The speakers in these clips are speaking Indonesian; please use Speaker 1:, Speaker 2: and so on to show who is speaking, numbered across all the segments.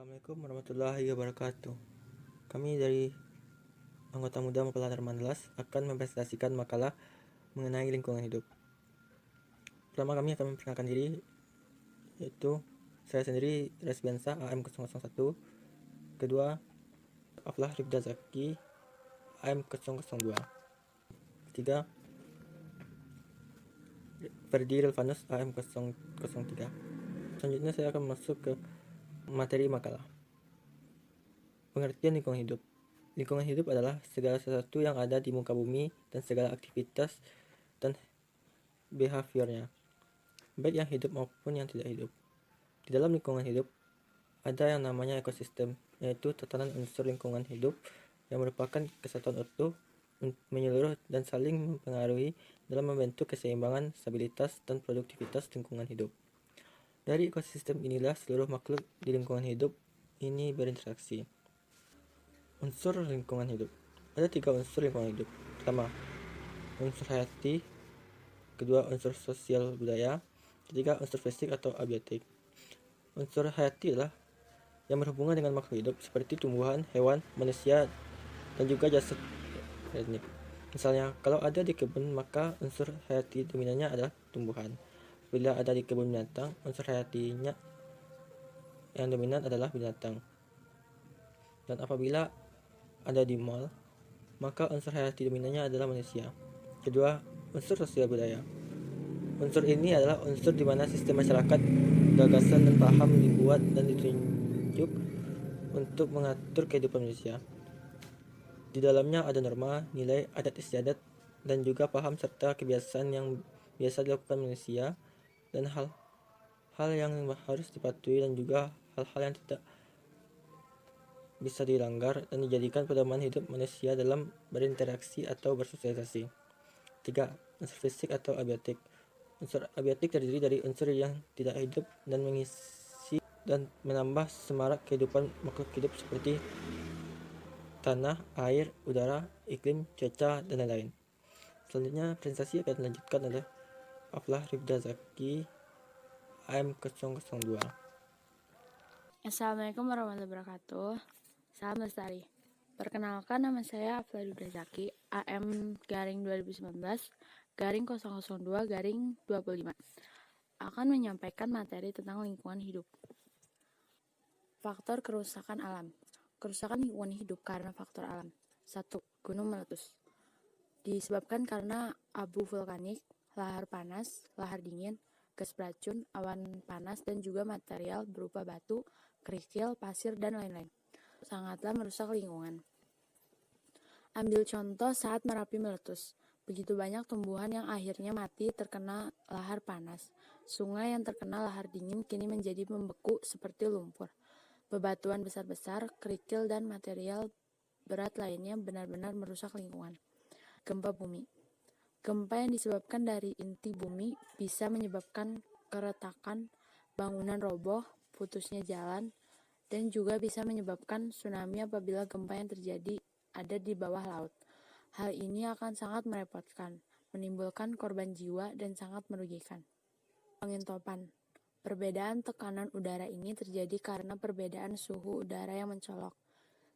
Speaker 1: Assalamualaikum warahmatullahi wabarakatuh. Kami dari anggota muda Mempelai Mandelas akan mempresentasikan makalah mengenai lingkungan hidup. Pertama kami akan memperkenalkan diri, yaitu saya sendiri Resbiansa AM001. Kedua, Aflah Rifda Zaki AM002. Ketiga, Ferdi Relvanus AM003. Selanjutnya saya akan masuk ke materi makalah. Pengertian lingkungan hidup. Lingkungan hidup adalah segala sesuatu yang ada di muka bumi dan segala aktivitas dan behaviornya, baik yang hidup maupun yang tidak hidup. Di dalam lingkungan hidup ada yang namanya ekosistem, yaitu tatanan unsur lingkungan hidup yang merupakan kesatuan utuh, menyeluruh dan saling mempengaruhi dalam membentuk keseimbangan, stabilitas, dan produktivitas lingkungan hidup. Dari ekosistem inilah seluruh makhluk di lingkungan hidup ini berinteraksi. Unsur lingkungan hidup. Ada 3 unsur lingkungan hidup. Pertama, unsur hayati. Kedua, unsur sosial budaya. Ketiga, unsur fisik atau abiotik. Unsur hayati adalah yang berhubungan dengan makhluk hidup seperti tumbuhan, hewan, manusia, dan juga jasad organik. Misalnya, kalau ada di kebun, maka unsur hayati dominannya adalah tumbuhan. Bila ada di kebun binatang, unsur hayatinya yang dominan adalah binatang. Dan apabila ada di mall, maka unsur hayati dominannya adalah manusia. Kedua, unsur sosial budaya. Unsur ini adalah unsur di mana sistem masyarakat, gagasan dan paham dibuat dan ditunjuk untuk mengatur kehidupan manusia. Di dalamnya ada norma, nilai, adat istiadat, dan juga paham serta kebiasaan yang biasa dilakukan manusia dan hal-hal yang harus dipatuhi dan juga hal-hal yang tidak bisa dilanggar dan dijadikan pedoman hidup manusia dalam berinteraksi atau bersosialisasi. 3. Unsur fisik atau abiotik. Unsur abiotik terdiri dari unsur yang tidak hidup dan mengisi dan menambah semarak kehidupan makhluk hidup seperti tanah, air, udara, iklim, cuaca, dan lain-lain. Selanjutnya presentasi akan dilanjutkan oleh Aflah Rifda Zaki AM002.
Speaker 2: Assalamualaikum warahmatullahi wabarakatuh. Salam lestari. Perkenalkan, nama saya Aflah Rifda Zaki AM-2019-002-25 akan menyampaikan materi tentang lingkungan hidup. Faktor kerusakan alam. Kerusakan lingkungan hidup karena faktor alam. 1. Gunung meletus. Disebabkan karena abu vulkanik, lahar panas, lahar dingin, gas beracun, awan panas, dan juga material berupa batu, kerikil, pasir, dan lain-lain. Sangatlah merusak lingkungan. Ambil contoh saat Merapi meletus. Begitu banyak tumbuhan yang akhirnya mati terkena lahar panas. Sungai yang terkena lahar dingin kini menjadi membeku seperti lumpur. Bebatuan besar-besar, kerikil, dan material berat lainnya benar-benar merusak lingkungan. Gempa bumi. Gempa yang disebabkan dari inti bumi bisa menyebabkan keretakan, bangunan roboh, putusnya jalan, dan juga bisa menyebabkan tsunami apabila gempa yang terjadi ada di bawah laut. Hal ini akan sangat merepotkan, menimbulkan korban jiwa dan sangat merugikan. Angin topan. Perbedaan tekanan udara ini terjadi karena perbedaan suhu udara yang mencolok.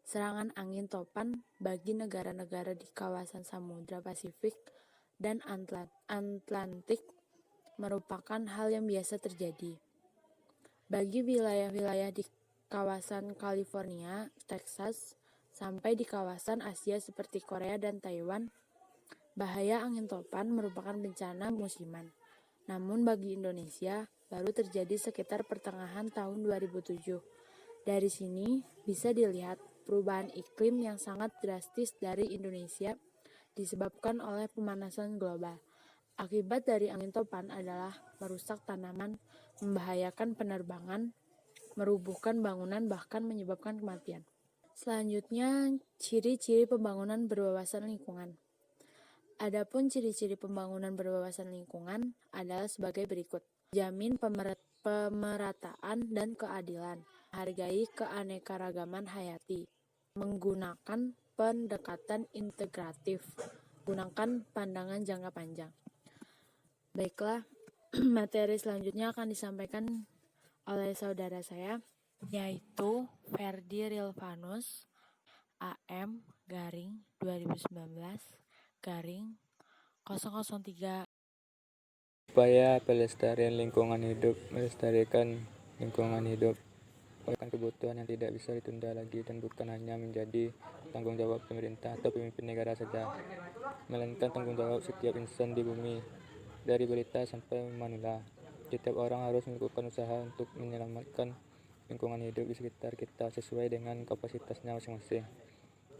Speaker 2: Serangan angin topan bagi negara-negara di kawasan Samudra Pasifik dan Atlantik merupakan hal yang biasa terjadi. Bagi wilayah-wilayah di kawasan California, Texas, sampai di kawasan Asia seperti Korea dan Taiwan, bahaya angin topan merupakan bencana musiman. Namun bagi Indonesia, baru terjadi sekitar pertengahan tahun 2007. Dari sini bisa dilihat perubahan iklim yang sangat drastis dari Indonesia disebabkan oleh pemanasan global. Akibat dari angin topan adalah merusak tanaman, membahayakan penerbangan, merubuhkan bangunan, bahkan menyebabkan kematian. Selanjutnya, ciri-ciri pembangunan berwawasan lingkungan. Adapun ciri-ciri pembangunan berwawasan lingkungan adalah sebagai berikut. Jamin pemerataan dan keadilan, hargai keanekaragaman hayati, menggunakan pendekatan integratif, gunakan pandangan jangka panjang. Baiklah, materi selanjutnya akan disampaikan oleh saudara saya, yaitu Ferdi Rilvanus AM garing 2019 garing 003.
Speaker 3: Upaya pelestarian lingkungan hidup. Melestarikan lingkungan hidup merupakan kebutuhan yang tidak bisa ditunda lagi dan bukan hanya menjadi tanggung jawab pemerintah atau pemimpin negara saja, melainkan tanggung jawab setiap insan di bumi, dari balita sampai manula. Setiap orang harus melakukan usaha untuk menyelamatkan lingkungan hidup di sekitar kita sesuai dengan kapasitasnya masing-masing.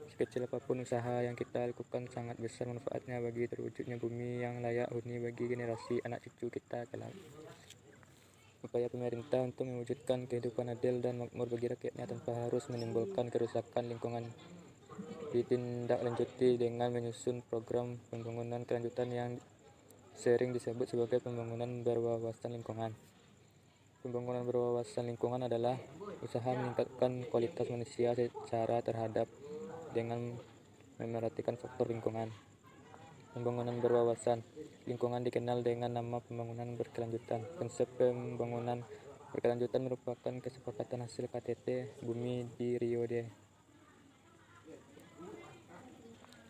Speaker 3: Sekecil apapun usaha yang kita lakukan sangat besar manfaatnya bagi terwujudnya bumi yang layak huni bagi generasi anak cucu kita kelak. Upaya pemerintah untuk mewujudkan kehidupan adil dan makmur bagi rakyatnya tanpa harus menimbulkan kerusakan lingkungan ditindaklanjuti dengan menyusun program pembangunan kelanjutan yang sering disebut sebagai pembangunan berwawasan lingkungan. Pembangunan berwawasan lingkungan adalah usaha meningkatkan kualitas manusia secara terhadap dengan memerhatikan faktor lingkungan. Pembangunan berwawasan lingkungan dikenal dengan nama pembangunan berkelanjutan. Konsep pembangunan berkelanjutan merupakan kesepakatan hasil KTT Bumi di Rio de.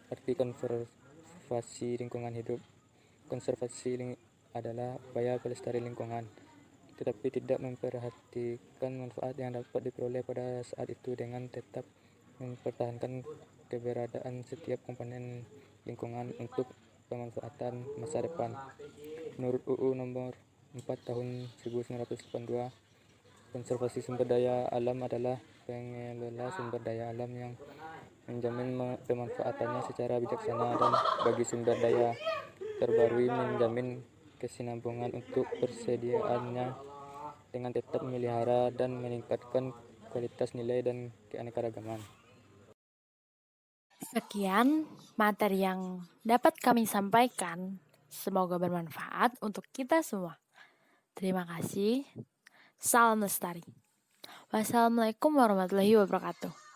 Speaker 3: Arti konservasi lingkungan hidup. Konservasi adalah upaya pelestarian lingkungan, tetapi tidak memperhatikan manfaat yang dapat diperoleh pada saat itu dengan tetap mempertahankan keberadaan setiap komponen lingkungan untuk pemanfaatan masa depan. Menurut UU Nomor 4 Tahun 1982, konservasi sumber daya alam adalah pengelola sumber daya alam yang menjamin pemanfaatannya secara bijaksana dan bagi sumber daya terbarui menjamin kesinambungan untuk persediaannya dengan tetap memelihara dan meningkatkan kualitas nilai dan keanekaragaman.
Speaker 2: Sekian materi yang dapat kami sampaikan. Semoga bermanfaat untuk kita semua. Terima kasih. Salam lestari. Wassalamualaikum warahmatullahi wabarakatuh.